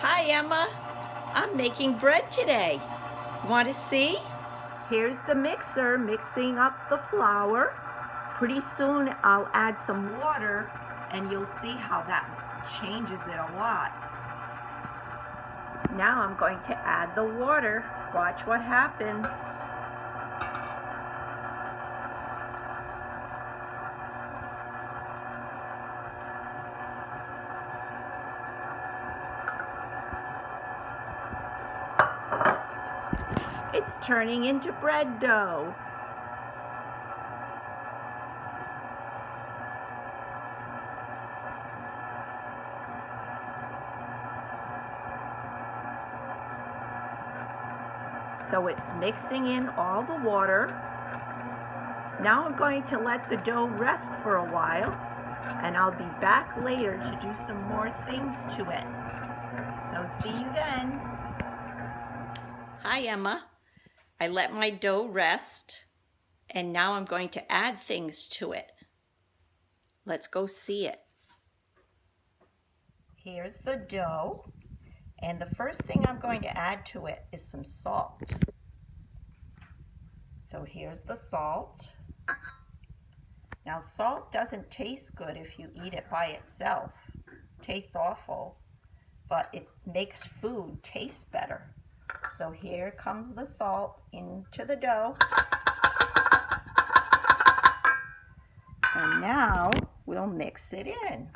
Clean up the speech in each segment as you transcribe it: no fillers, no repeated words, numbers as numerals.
Hi, Emma. I'm making bread today. Want to see? Here's the mixer mixing up the flour. Pretty soon I'll add some water and you'll see how that changes it a lot. Now I'm going to add the water. Watch what happens. It's turning into bread dough. So it's mixing in all the water. Now I'm going to let the dough rest for a while, and I'll be back later to do some more things to it. So see you then. Hi, Emma. I let my dough rest, and now I'm going to add things to it. Let's go see it. Here's the dough, and the first thing I'm going to add to it is some salt. So here's the salt. Now, salt doesn't taste good if you eat it by itself. It tastes awful, but it makes food taste better. So here comes the salt into the dough. And now we'll mix it in.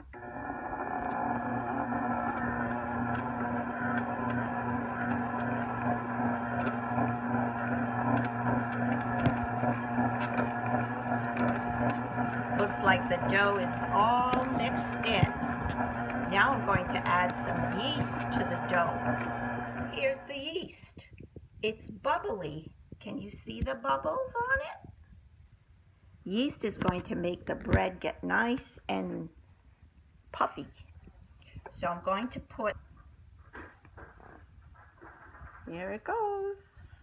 Looks like the dough is all mixed in. Now I'm going to add some yeast to the dough. Here's the yeast. It's bubbly. Can you see the bubbles on it? Yeast is going to make the bread get nice and puffy. So I'm going to put, here it goes.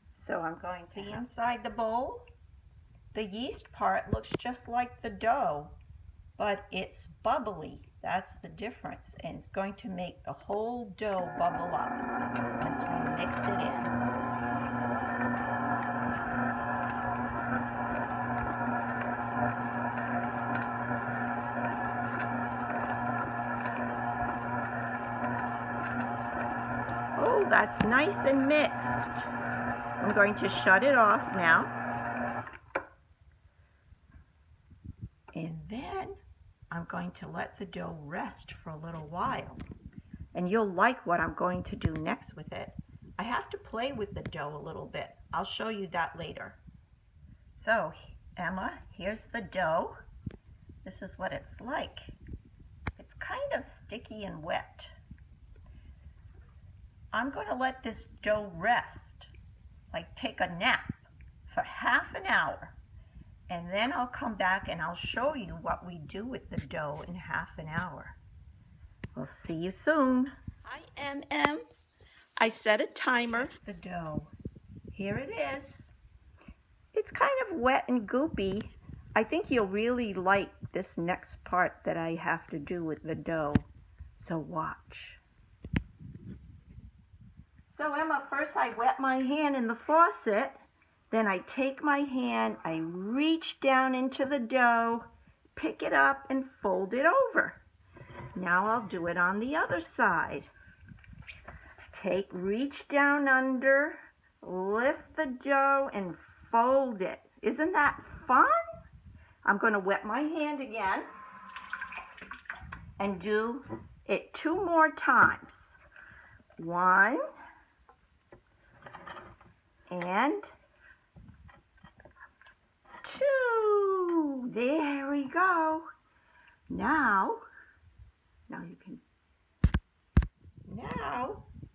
So I'm going to see inside the bowl. The yeast part looks just like the dough, but it's bubbly. That's the difference, and it's going to make the whole dough bubble up once we mix it in. Oh, that's nice and mixed. I'm going to shut it off now. And then I'm going to let the dough rest for a little while. And you'll like what I'm going to do next with it. I have to play with the dough a little bit. I'll show you that later. So, Emma, here's the dough. This is what it's like. It's kind of sticky and wet. I'm going to let this dough rest, like take a nap for half an hour. And then I'll come back and I'll show you what we do with the dough in half an hour. We'll see you soon. Hi, MM. I set a timer. The dough. Here it is. It's kind of wet and goopy. I think you'll really like this next part that I have to do with the dough. So watch. So Emma, first I wet my hand in the faucet. Then I take my hand, I reach down into the dough, pick it up and fold it over. Now I'll do it on the other side. Reach down under, lift the dough and fold it. Isn't that fun? I'm going to wet my hand again and do it 2 more times. 1 and 2. There we go. Now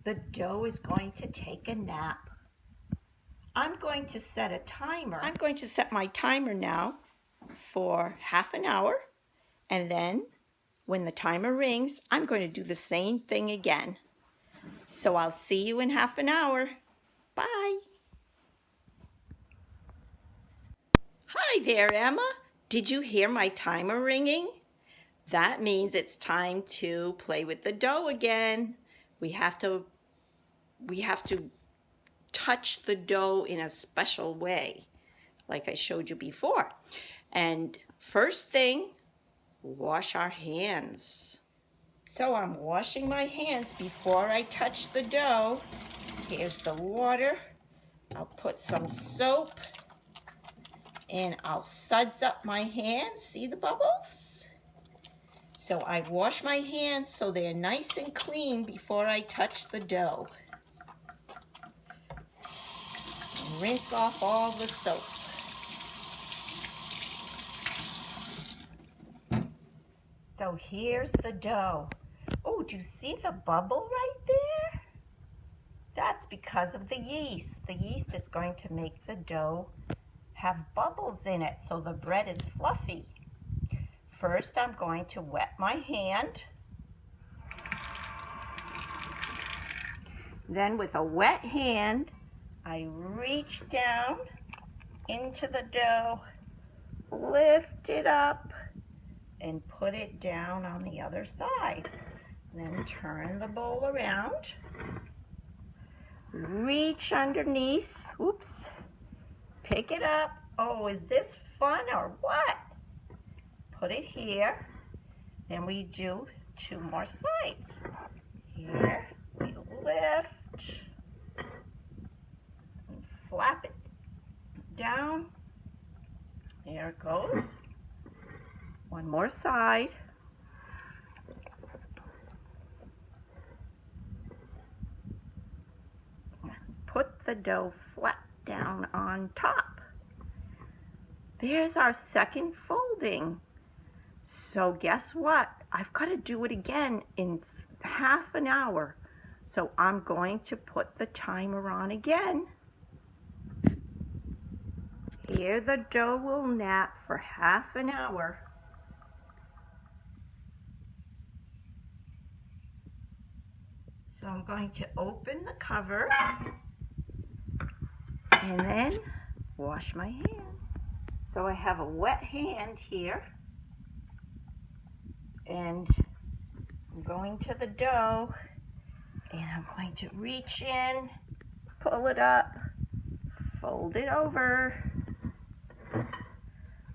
the dough is going to take a nap. I'm going to set a timer. I'm going to set my timer now for half an hour, and then when the timer rings, I'm going to do the same thing again. So I'll see you in half an hour. Bye. Hi there, Emma. Did you hear my timer ringing? That means it's time to play with the dough again. We have to touch the dough in a special way, like I showed you before. And first thing, wash our hands. So I'm washing my hands before I touch the dough. Here's the water. I'll put some soap and I'll suds up my hands. See the bubbles? So I wash my hands so they're nice and clean before I touch the dough. And rinse off all the soap. So here's the dough. Oh, do you see the bubble right there? That's because of the yeast. The yeast is going to make the dough have bubbles in it so the bread is fluffy. First, I'm going to wet my hand. Then with a wet hand, I reach down into the dough, lift it up, and put it down on the other side. Then turn the bowl around, reach underneath, oops, pick it up. Oh, is this fun or what? Put it here. Then we do 2 more sides. Here, we lift and flap it down. There it goes. 1 more side. Put the dough flat down on top. There's our second folding. So guess what? I've got to do it again in half an hour. So I'm going to put the timer on again. Here the dough will nap for half an hour. So I'm going to open the cover and then wash my hands. So I have a wet hand here. And I'm going to the dough and I'm going to reach in, pull it up, fold it over,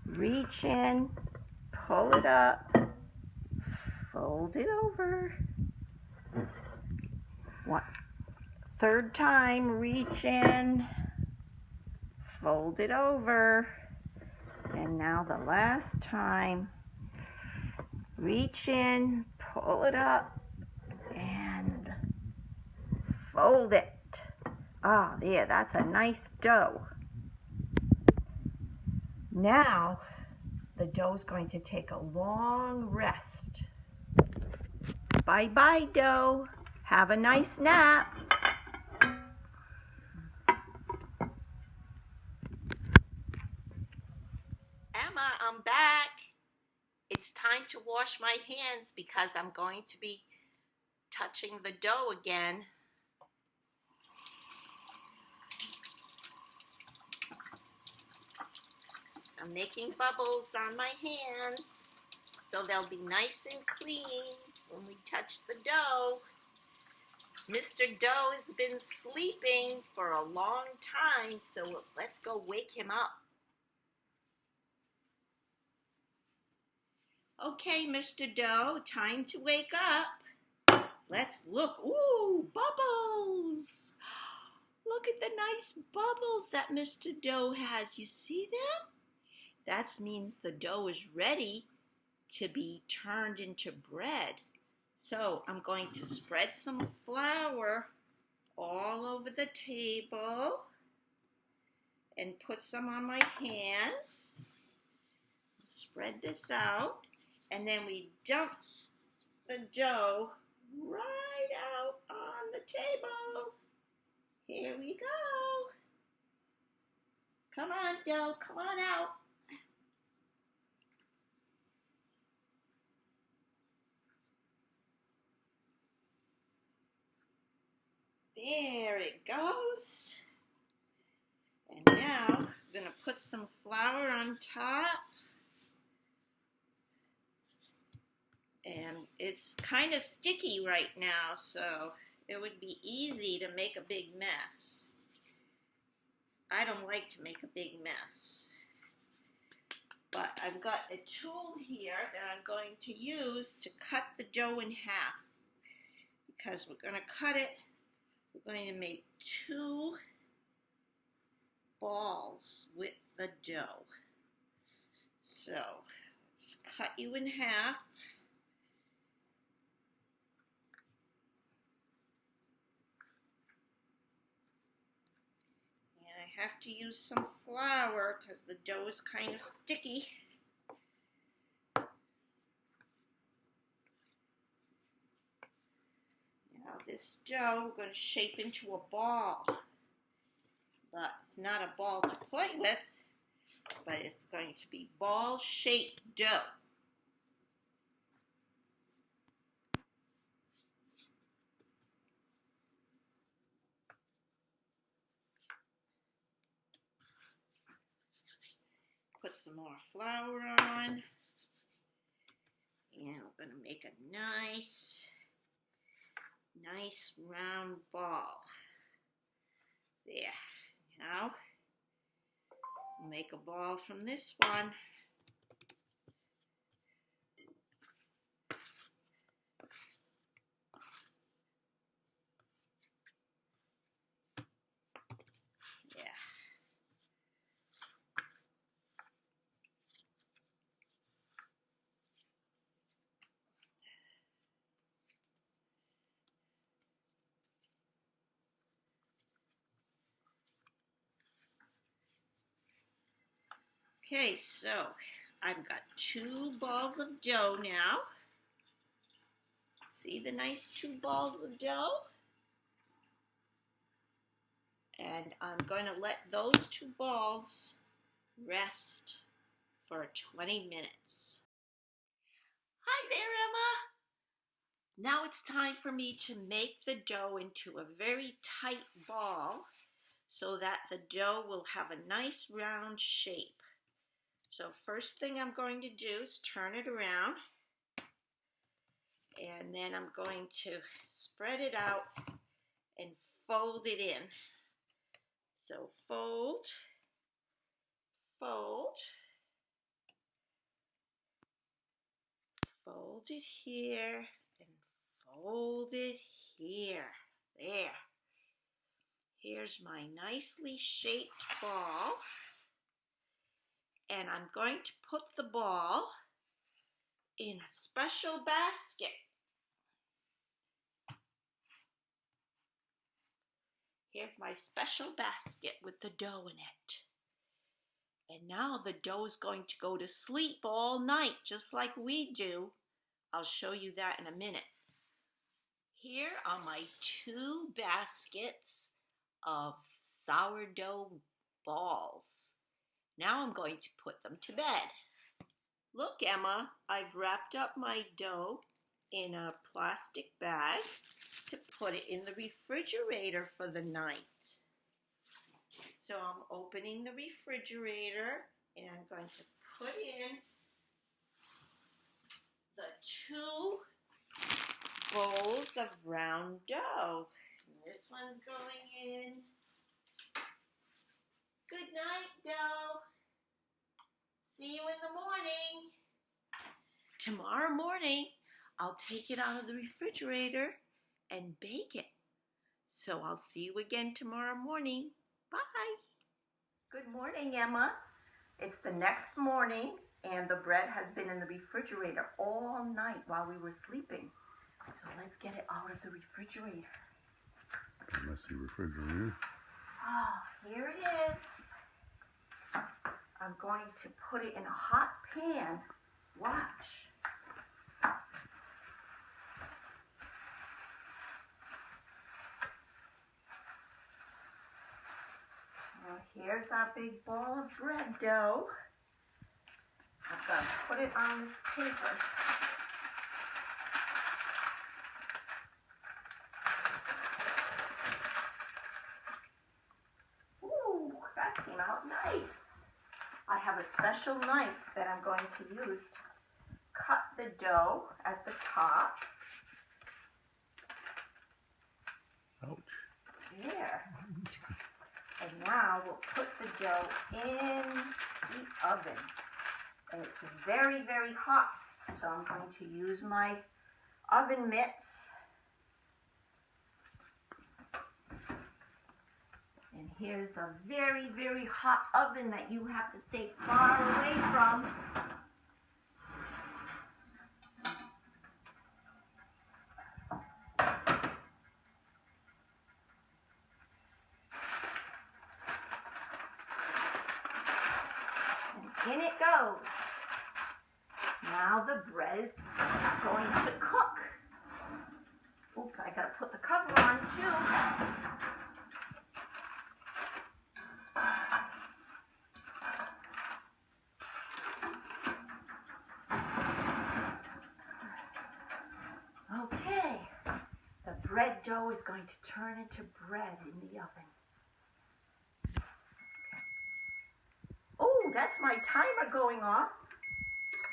reach in, pull it up, fold it over. Third time, reach in, fold it over. And now the last time, reach in, pull it up, and fold it. Ah, yeah, that's a nice dough. Now, the dough's going to take a long rest. Bye-bye, dough. Have a nice nap. Emma, I'm back. It's time to wash my hands because I'm going to be touching the dough again. I'm making bubbles on my hands so they'll be nice and clean when we touch the dough. Mr. Dough has been sleeping for a long time, so let's go wake him up. Okay, Mr. Dough, time to wake up. Let's look. Ooh, bubbles. Look at the nice bubbles that Mr. Dough has. You see them? That means the dough is ready to be turned into bread. So I'm going to spread some flour all over the table and put some on my hands. Spread this out, and then we dump the dough right out on the table. Here we go. Come on, dough, come on out. There it goes. And now I'm going to put some flour on top. And it's kind of sticky right now, so it would be easy to make a big mess. I don't like to make a big mess. But I've got a tool here that I'm going to use to cut the dough in half. Because we're going to cut it, we're going to make 2 balls with the dough. So let's cut you in half. I have to use some flour because the dough is kind of sticky. Now this dough we're going to shape into a ball. But it's not a ball to play with, but it's going to be ball-shaped dough. Put some more flour on, and we're going to make a nice round ball. There. Now, make a ball from this one. Okay, so I've got 2 balls of dough now. See the nice 2 balls of dough? And I'm going to let those 2 balls rest for 20 minutes. Hi there, Emma. Now it's time for me to make the dough into a very tight ball so that the dough will have a nice round shape. So first thing I'm going to do is turn it around, and then I'm going to spread it out and fold it in. So fold, fold, fold it here, and fold it here. There. Here's my nicely shaped ball. And I'm going to put the ball in a special basket. Here's my special basket with the dough in it. And now the dough is going to go to sleep all night, just like we do. I'll show you that in a minute. Here are my 2 baskets of sourdough balls. Now I'm going to put them to bed. Look, Emma, I've wrapped up my dough in a plastic bag to put it in the refrigerator for the night. So I'm opening the refrigerator and I'm going to put in the 2 bowls of round dough. And this one's going in. Good night, dough. See you in the morning. Tomorrow morning, I'll take it out of the refrigerator and bake it. So I'll see you again tomorrow morning. Bye. Good morning, Emma. It's the next morning, and the bread has been in the refrigerator all night while we were sleeping. So let's get it out of the refrigerator. Messy refrigerator. Oh, here it is. I'm going to put it in a hot pan. Watch. Well, here's our big ball of bread dough. I'm going to put it on this paper. nice. I have a special knife that I'm going to use to cut the dough at the top. Ouch. There. And now we'll put the dough in the oven. And it's very, very hot. So I'm going to use my oven mitts. And here's the very, very hot oven that you have to stay far away from. And in it goes. Now the bread is going to cook. Oops, I gotta put the cover on too. Okay, the bread dough is going to turn into bread in the oven. Oh, that's my timer going off.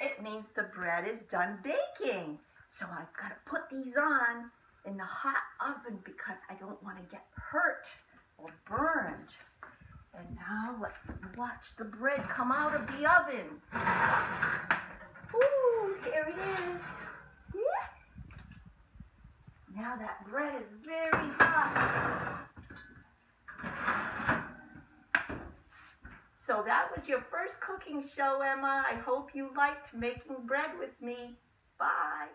It means the bread is done baking. So I've got to put these on in the hot oven because I don't want to get hurt or burned. And now let's watch the bread come out of the oven. Ooh, here it is. Yeah. Now that bread is very hot. So that was your first cooking show, Emma. I hope you liked making bread with me. Bye.